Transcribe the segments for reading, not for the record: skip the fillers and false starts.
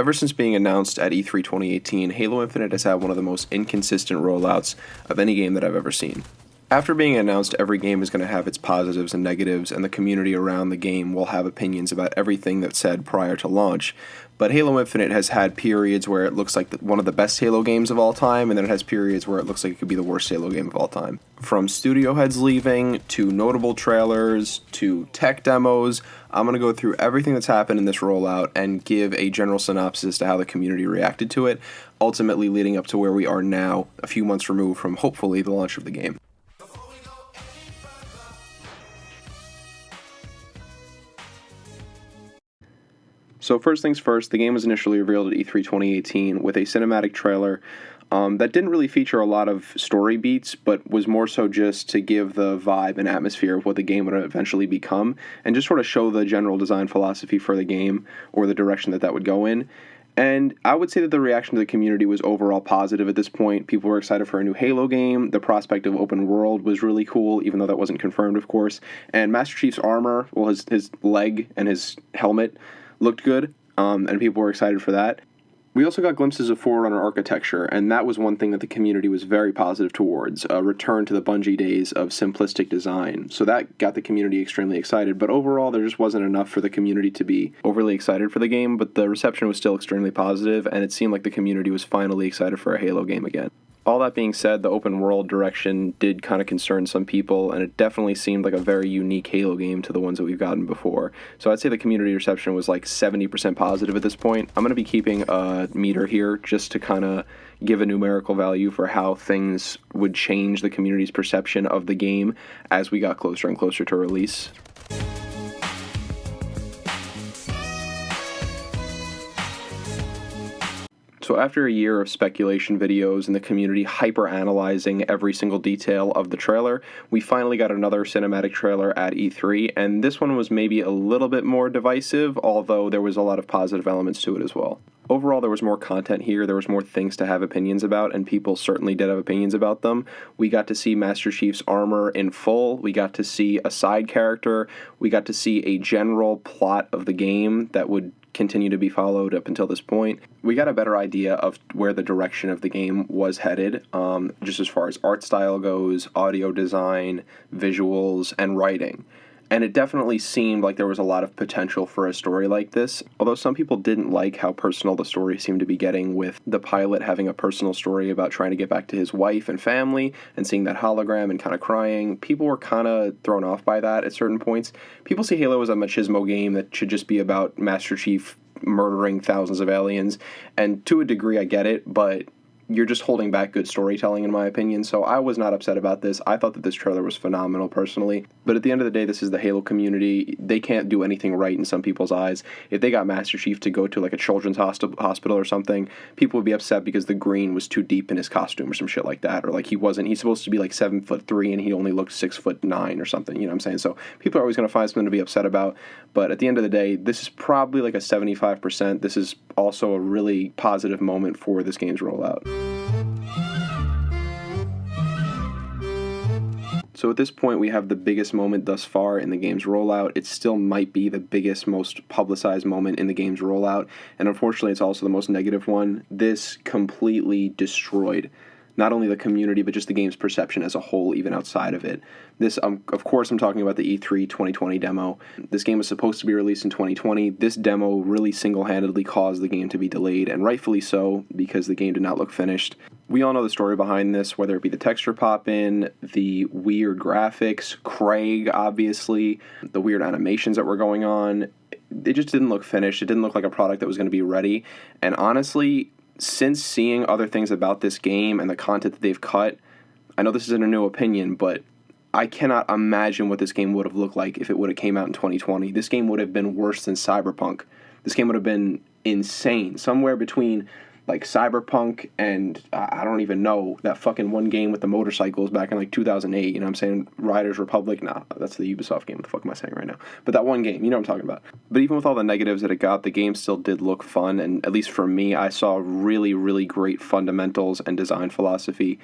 Ever since being announced at E3 2018, Halo Infinite has had one of the most inconsistent rollouts of any game that I've ever seen. After being announced, every game is going to have its positives and negatives, and the community around the game will have opinions about everything that's said prior to launch. But Halo Infinite has had periods where it looks like one of the best Halo games of all time, and then it has periods where it looks like it could be the worst Halo game of all time. From studio heads leaving, to notable trailers, to tech demos, I'm going to go through everything that's happened in this rollout and give a general synopsis as to how the community reacted to it, ultimately leading up to where we are now, a few months removed from hopefully the launch of the game. So first things first, the game was initially revealed at E3 2018 with a cinematic trailer that didn't really feature a lot of story beats, but was more so just to give the vibe and atmosphere of what the game would eventually become, and just sort of show the general design philosophy for the game, or the direction that would go in. And I would say that the reaction to the community was overall positive at this point. People were excited for a new Halo game. The prospect of open world was really cool, even though that wasn't confirmed, of course. And Master Chief's armor, well, his leg and his helmet looked good, and people were excited for that. We also got glimpses of Forerunner architecture, and that was one thing that the community was very positive towards, a return to the Bungie days of simplistic design. So that got the community extremely excited, but overall there just wasn't enough for the community to be overly excited for the game, but the reception was still extremely positive, and it seemed like the community was finally excited for a Halo game again. All that being said, the open world direction did kind of concern some people, and it definitely seemed like a very unique Halo game to the ones that we've gotten before. So I'd say the community reception was like 70% positive at this point. I'm going to be keeping a meter here just to kind of give a numerical value for how things would change the community's perception of the game as we got closer and closer to release. So after a year of speculation videos and the community hyper-analyzing every single detail of the trailer, we finally got another cinematic trailer at E3, and this one was maybe a little bit more divisive, although there was a lot of positive elements to it as well. Overall, there was more content here, there was more things to have opinions about, and people certainly did have opinions about them. We got to see Master Chief's armor in full, we got to see a side character, we got to see a general plot of the game that would continue to be followed up until this point. We got a better idea of where the direction of the game was headed, just as far as art style goes, audio design, visuals, and writing. And it definitely seemed like there was a lot of potential for a story like this, although some people didn't like how personal the story seemed to be getting, with the pilot having a personal story about trying to get back to his wife and family, and seeing that hologram and kind of crying. People were kind of thrown off by that at certain points. People see Halo as a machismo game that should just be about Master Chief murdering thousands of aliens, and to a degree I get it, but you're just holding back good storytelling, in my opinion, so I was not upset about this. I thought that this trailer was phenomenal, personally, but at the end of the day, this is the Halo community. They can't do anything right in some people's eyes. If they got Master Chief to go to, like, a children's hospital or something, people would be upset because the green was too deep in his costume or some shit like that, or, like, he's supposed to be, like, 7'3", and he only looked 6'9" or something, you know what I'm saying? So people are always going to find something to be upset about, but at the end of the day, this is probably, like, a 75%. This is also a really positive moment for this game's rollout. So at this point, we have the biggest moment thus far in the game's rollout. It still might be the biggest, most publicized moment in the game's rollout, and unfortunately, it's also the most negative one. This completely destroyed not only the community, but just the game's perception as a whole, even outside of it. This, of course, I'm talking about the E3 2020 demo. This game was supposed to be released in 2020. This demo really single-handedly caused the game to be delayed, and rightfully so, because the game did not look finished. We all know the story behind this, whether it be the texture pop-in, the weird graphics, Craig, obviously, the weird animations that were going on. It just didn't look finished. It didn't look like a product that was going to be ready, and honestly, since seeing other things about this game and the content that they've cut, I know this isn't a new opinion, but I cannot imagine what this game would have looked like if it would have came out in 2020. This game would have been worse than Cyberpunk. This game would have been insane. Somewhere between, like, Cyberpunk and, I don't even know, that fucking one game with the motorcycles back in, like, 2008, you know what I'm saying? Riders Republic? Nah, that's the Ubisoft game. What the fuck am I saying right now? But that one game, you know what I'm talking about. But even with all the negatives that it got, the game still did look fun, and at least for me, I saw really, really great fundamentals and design philosophy.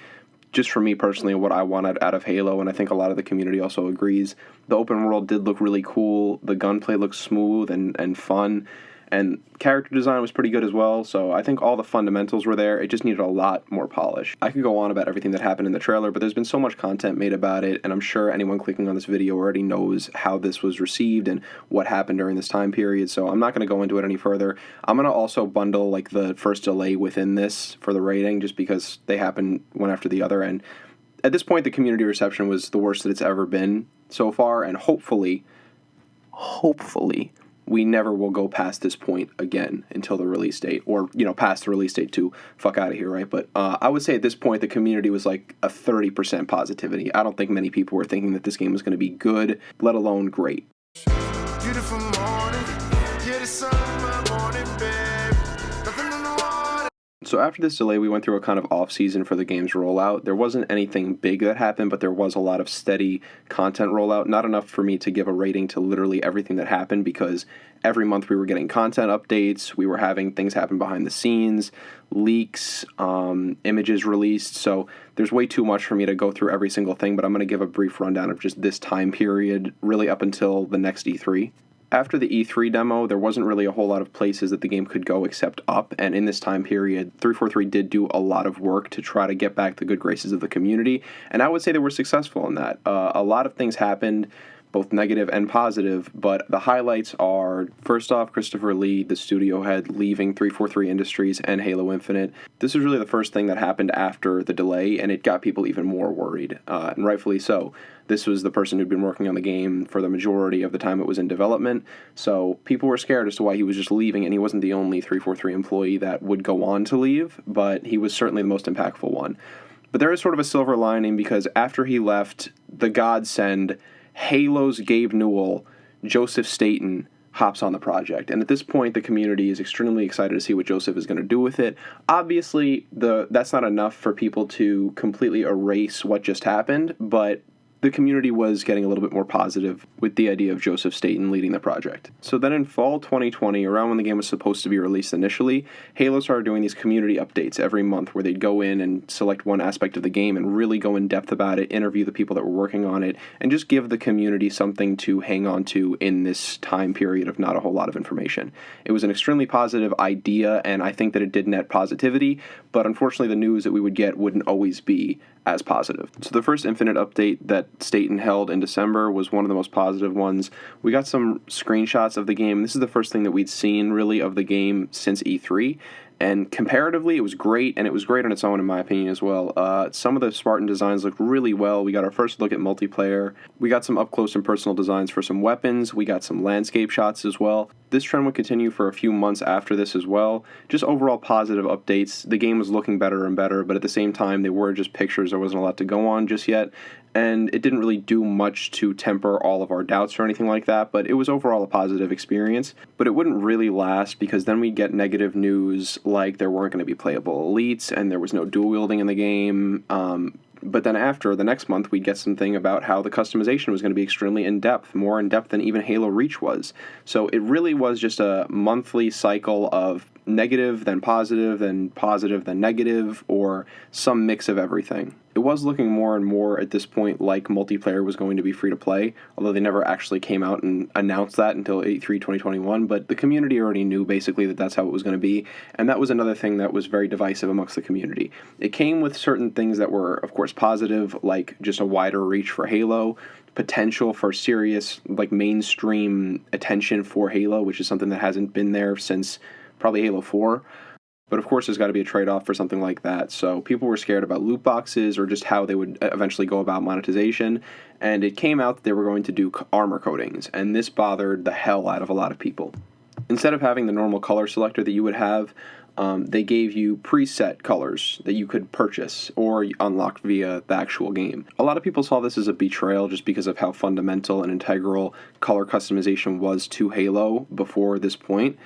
Just for me personally, what I wanted out of Halo, and I think a lot of the community also agrees. The open world did look really cool. The gunplay looked smooth and fun. and character design was pretty good as well, so I think all the fundamentals were there. It just needed a lot more polish. I could go on about everything that happened in the trailer, but there's been so much content made about it, and I'm sure anyone clicking on this video already knows how this was received and what happened during this time period, so I'm not going to go into it any further. I'm going to also bundle like the first delay within this for the rating, just because they happen one after the other, and at this point the community reception was the worst that it's ever been so far, and hopefully we never will go past this point again until the release date, or, past the release date to fuck out of here, right? But I would say at this point, the community was like a 30% positivity. I don't think many people were thinking that this game was going to be good, let alone great. Beautiful morning, yeah, the sun in my morning, babe. Nothing in the water. So after this delay, we went through a kind of off-season for the game's rollout. There wasn't anything big that happened, but there was a lot of steady content rollout. Not enough for me to give a rating to literally everything that happened, because every month we were getting content updates, we were having things happen behind the scenes, leaks, images released, so there's way too much for me to go through every single thing, but I'm going to give a brief rundown of just this time period, really up until the next E3. After the E3 demo, there wasn't really a whole lot of places that the game could go except up, and in this time period, 343 did do a lot of work to try to get back the good graces of the community, and I would say they were successful in that. A lot of things happened, both negative and positive, but the highlights are, first off, Christopher Lee, the studio head, leaving 343 Industries and Halo Infinite. This was really the first thing that happened after the delay, and it got people even more worried, and rightfully so. This was the person who'd been working on the game for the majority of the time it was in development, so people were scared as to why he was just leaving, and he wasn't the only 343 employee that would go on to leave, but he was certainly the most impactful one. But there is sort of a silver lining, because after he left, the godsend, Halo's Gabe Newell, Joseph Staten, hops on the project. And at this point, the community is extremely excited to see what Joseph is going to do with it. Obviously, that's not enough for people to completely erase what just happened, but the community was getting a little bit more positive with the idea of Joseph Staten leading the project. So then in fall 2020, around when the game was supposed to be released initially, Halo started doing these community updates every month where they'd go in and select one aspect of the game and really go in depth about it, interview the people that were working on it, and just give the community something to hang on to in this time period of not a whole lot of information. It was an extremely positive idea, and I think that it did net positivity, but unfortunately the news that we would get wouldn't always be as positive. So the first Infinite update that Staten held in December was one of the most positive ones. We got some screenshots of the game. This is the first thing that we'd seen, really, of the game since E3. And comparatively, it was great, and it was great on its own, in my opinion, as well. Some of the Spartan designs looked really well. We got our first look at multiplayer. We got some up-close and personal designs for some weapons. We got some landscape shots as well. This trend would continue for a few months after this as well. Just overall positive updates. The game was looking better and better, but at the same time, they were just pictures. There wasn't a lot to go on just yet, and it didn't really do much to temper all of our doubts or anything like that, but it was overall a positive experience. But it wouldn't really last, because then we'd get negative news like there weren't going to be playable elites and there was no dual wielding in the game. But then after, the next month, we'd get something about how the customization was going to be extremely in-depth, more in-depth than even Halo Reach was. So it really was just a monthly cycle of negative, then positive, then negative, or some mix of everything. It was looking more and more at this point like multiplayer was going to be free to play, although they never actually came out and announced that until E3 2021, but the community already knew basically that that's how it was going to be, and that was another thing that was very divisive amongst the community. It came with certain things that were, of course, positive, like just a wider reach for Halo, potential for serious, like, mainstream attention for Halo, which is something that hasn't been there since probably Halo 4. But of course, there's got to be a trade-off for something like that. So people were scared about loot boxes or just how they would eventually go about monetization. And it came out that they were going to do armor coatings, and this bothered the hell out of a lot of people. Instead of having the normal color selector that you would have, they gave you preset colors that you could purchase or unlock via the actual game. A lot of people saw this as a betrayal just because of how fundamental and integral color customization was to Halo before this point.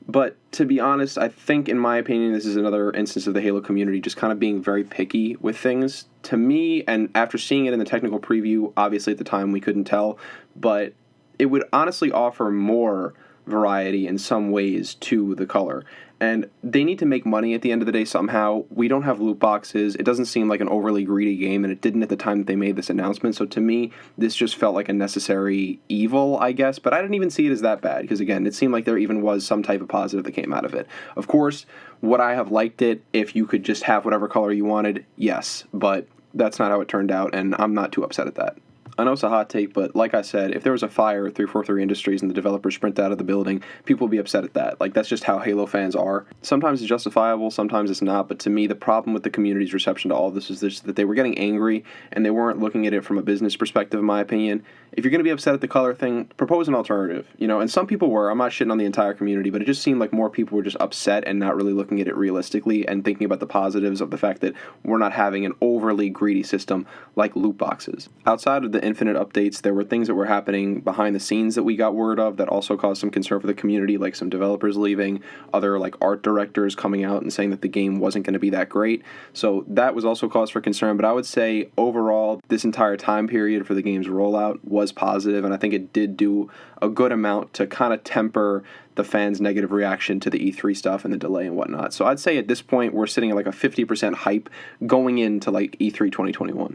But to be honest, I think, in my opinion, this is another instance of the Halo community just kind of being very picky with things. To me, and after seeing it in the technical preview, obviously at the time we couldn't tell, but it would honestly offer more variety in some ways to the color. And they need to make money at the end of the day somehow. We don't have loot boxes. It doesn't seem like an overly greedy game, and it didn't at the time that they made this announcement. So to me, this just felt like a necessary evil, I guess. But I didn't even see it as that bad, because again, it seemed like there even was some type of positive that came out of it. Of course, would I have liked it if you could just have whatever color you wanted? Yes, but that's not how it turned out, and I'm not too upset at that. I know it's a hot take, but like I said, if there was a fire at 343 Industries and the developers sprint out of the building, people would be upset at that. Like, that's just how Halo fans are. Sometimes it's justifiable, sometimes it's not, but to me, the problem with the community's reception to all of this is this, that they were getting angry, and they weren't looking at it from a business perspective, in my opinion. If you're going to be upset at the color thing, propose an alternative, you know, and some people were. I'm not shitting on the entire community, but it just seemed like more people were just upset and not really looking at it realistically and thinking about the positives of the fact that we're not having an overly greedy system like loot boxes. Outside of the Infinite updates, there were things that were happening behind the scenes that we got word of that also caused some concern for the community, like some developers leaving, other like art directors coming out and saying that the game wasn't going to be that great. So that was also cause for concern, but I would say overall this entire time period for the game's rollout was positive, and I think it did do a good amount to kind of temper the fans' negative reaction to the E3 stuff and the delay and whatnot. So I'd say at this point we're sitting at like a 50% hype going into like E3 2021.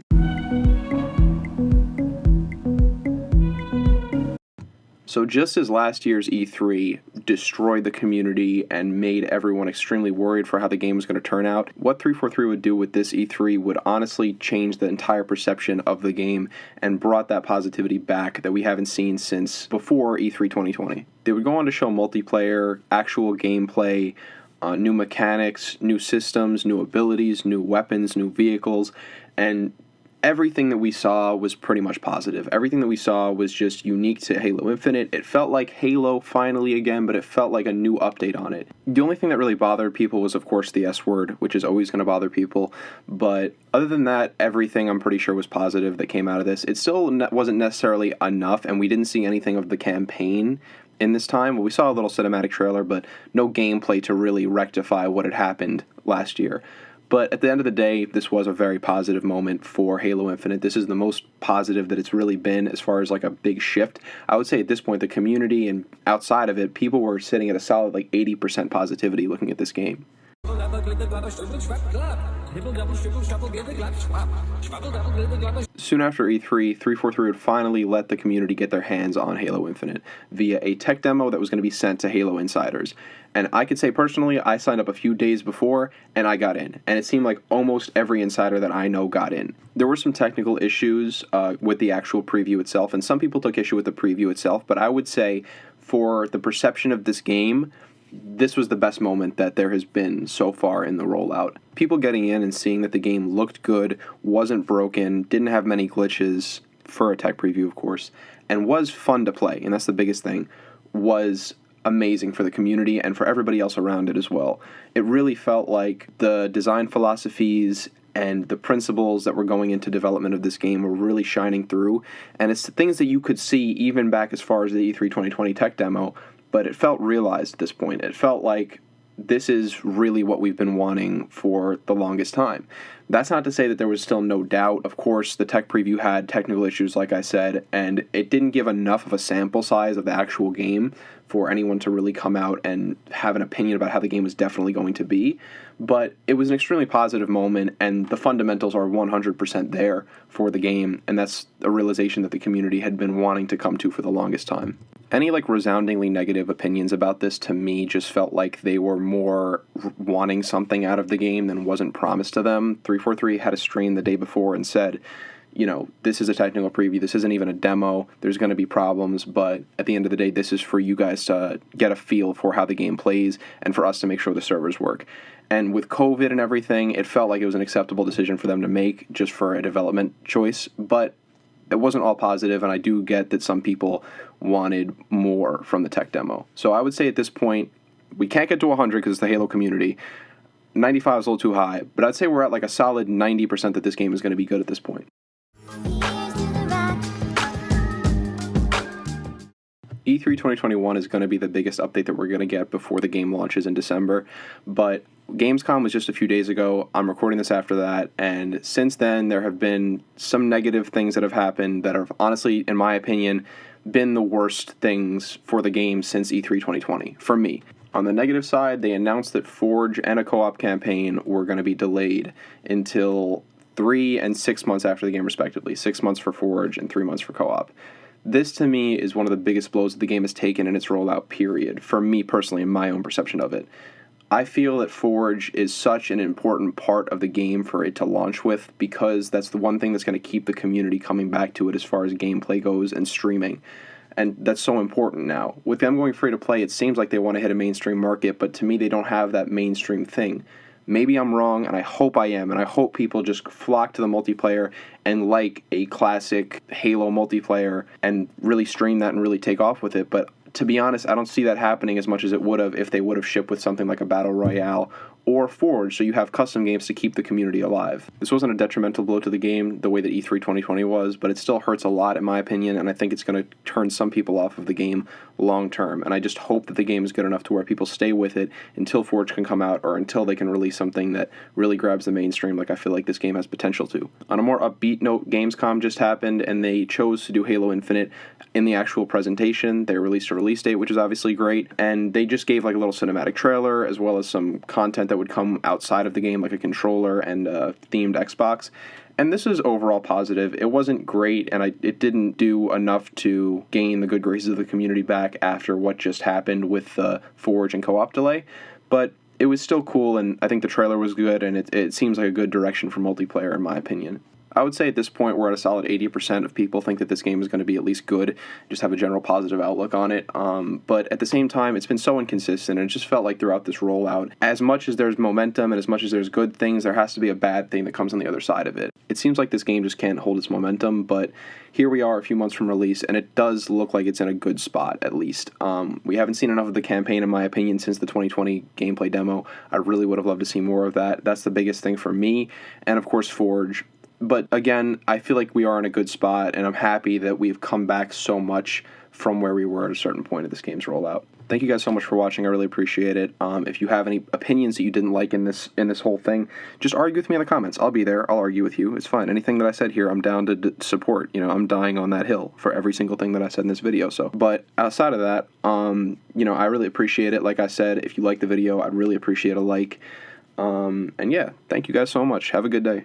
So just as last year's E3 destroyed the community and made everyone extremely worried for how the game was going to turn out, what 343 would do with this E3 would honestly change the entire perception of the game and brought that positivity back that we haven't seen since before E3 2020. They would go on to show multiplayer, actual gameplay, new mechanics, new systems, new abilities, new weapons, new vehicles, and everything that we saw was pretty much positive. Everything that we saw was just unique to Halo Infinite. It felt like Halo finally again, but it felt like a new update on it. The only thing that really bothered people was, of course, the S word, which is always going to bother people. But other than that, everything I'm pretty sure was positive that came out of this. It still wasn't necessarily enough, and we didn't see anything of the campaign in this time. Well, we saw a little cinematic trailer, but no gameplay to really rectify what had happened last year. But at the end of the day, this was a very positive moment for Halo Infinite. This is the most positive that it's really been as far as like a big shift. I would say at this point, the community and outside of it, people were sitting at a solid like 80% positivity looking at this game. Soon after E3, 343 would finally let the community get their hands on Halo Infinite via a tech demo that was going to be sent to Halo insiders. And I could say personally, I signed up a few days before, and I got in. And it seemed like almost every insider that I know got in. There were some technical issues with the actual preview itself, and some people took issue with the preview itself, but I would say for the perception of this game, this was the best moment that there has been so far in the rollout. People getting in and seeing that the game looked good, wasn't broken, didn't have many glitches, for a tech preview, of course, and was fun to play, and that's the biggest thing, was amazing for the community and for everybody else around it as well. It really felt like the design philosophies and the principles that were going into development of this game were really shining through, and it's the things that you could see even back as far as the E3 2020 tech demo, but it felt realized at this point. It felt like this is really what we've been wanting for the longest time. That's not to say that there was still no doubt. Of course, the tech preview had technical issues, like I said, and it didn't give enough of a sample size of the actual game for anyone to really come out and have an opinion about how the game was definitely going to be. But it was an extremely positive moment, and the fundamentals are 100% there for the game, and that's a realization that the community had been wanting to come to for the longest time. Any resoundingly negative opinions about this, to me, just felt like they were more wanting something out of the game than wasn't promised to them. 343 had a stream the day before and said, you know, this is a technical preview, this isn't even a demo, there's going to be problems, but at the end of the day, this is for you guys to get a feel for how the game plays and for us to make sure the servers work. And with COVID and everything, it felt like it was an acceptable decision for them to make just for a development choice, but it wasn't all positive, and I do get that some people wanted more from the tech demo. So I would say at this point, we can't get to 100 because it's the Halo community. 95 is a little too high, but I'd say we're at a solid 90% that this game is going to be good at this point. E3 2021 is going to be the biggest update that we're going to get before the game launches in December, but Gamescom was just a few days ago. I'm recording this after that, and since then there have been some negative things that have happened that are honestly, in my opinion, been the worst things for the game since E3 2020, for me. On the negative side, they announced that Forge and a co-op campaign were going to be delayed until 3 and 6 months after the game, respectively. 6 months for Forge and 3 months for co-op. This, to me, is one of the biggest blows that the game has taken in its rollout period, for me personally, in my own perception of it. I feel that Forge is such an important part of the game for it to launch with, because that's the one thing that's going to keep the community coming back to it as far as gameplay goes and streaming. And that's so important now. With them going free to play, it seems like they want to hit a mainstream market, but to me, they don't have that mainstream thing. Maybe I'm wrong, and I hope I am, and I hope people just flock to the multiplayer and like a classic Halo multiplayer and really stream that and really take off with it. But to be honest, I don't see that happening as much as it would have if they would have shipped with something like a Battle Royale or Forge, so you have custom games to keep the community alive. This wasn't a detrimental blow to the game the way that E3 2020 was, but it still hurts a lot in my opinion, and I think it's going to turn some people off of the game long term. And I just hope that the game is good enough to where people stay with it until Forge can come out, or until they can release something that really grabs the mainstream like I feel like this game has potential to. On a more upbeat note, Gamescom just happened, and they chose to do Halo Infinite in the actual presentation. They released a release date, which is obviously great, and they just gave like a little cinematic trailer as well as some content that would come outside of the game, like a controller and a themed Xbox. And this is overall positive. It wasn't great, and it didn't do enough to gain the good graces of the community back after what just happened with the Forge and co-op delay, but it was still cool, and I think the trailer was good, and it seems like a good direction for multiplayer in my opinion. I would say at this point we're at a solid 80% of people think that this game is going to be at least good, just have a general positive outlook on it. But at the same time, it's been so inconsistent, and it just felt like throughout this rollout, as much as there's momentum and as much as there's good things, there has to be a bad thing that comes on the other side of it. It seems like this game just can't hold its momentum, but here we are a few months from release, and it does look like it's in a good spot, at least. We haven't seen enough of the campaign, in my opinion, since the 2020 gameplay demo. I really would have loved to see more of that. That's the biggest thing for me, and of course Forge. But again, I feel like we are in a good spot, and I'm happy that we've come back so much from where we were at a certain point of this game's rollout. Thank you guys so much for watching. I really appreciate it. If you have any opinions that you didn't like in this whole thing, just argue with me in the comments. I'll be there. I'll argue with you. It's fine. Anything that I said here, I'm down to support. You know, I'm dying on that hill for every single thing that I said in this video. So, but outside of that, you know, I really appreciate it. Like I said, if you like the video, I'd really appreciate a like. And yeah, thank you guys so much. Have a good day.